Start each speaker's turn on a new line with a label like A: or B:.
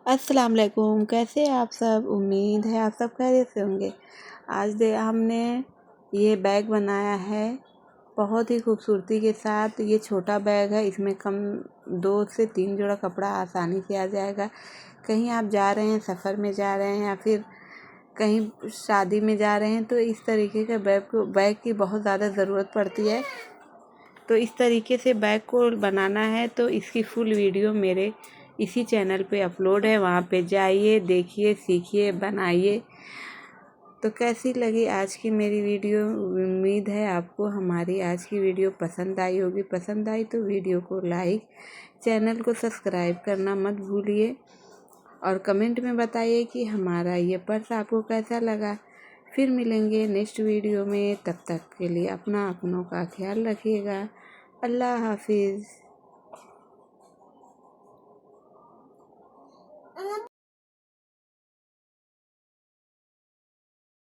A: अस्सलाम वालेकुम। कैसे हैं आप सब? उम्मीद है आप सब खैरियत से होंगे। आज हमने ये बैग बनाया है बहुत ही खूबसूरती के साथ। ये छोटा बैग है, इसमें कम 2 से 3 जोड़ा कपड़ा आसानी से आ जाएगा। कहीं आप जा रहे हैं, सफ़र में जा रहे हैं या फिर कहीं शादी में जा रहे हैं तो इस तरीके के बैग की बहुत ज़्यादा ज़रूरत पड़ती है। तो इस तरीके से बैग को बनाना है तो इसकी फुल वीडियो मेरे इसी चैनल पे अपलोड है, वहाँ पे जाइए, देखिए, सीखिए, बनाइए। तो कैसी लगी आज की मेरी वीडियो? उम्मीद है आपको हमारी आज की वीडियो पसंद आई होगी। पसंद आई तो वीडियो को लाइक, चैनल को सब्सक्राइब करना मत भूलिए और कमेंट में बताइए कि हमारा ये पर्स आपको कैसा लगा। फिर मिलेंगे नेक्स्ट वीडियो में, तब तक के लिए अपनों का ख्याल रखिएगा। अल्लाह हाफिज़।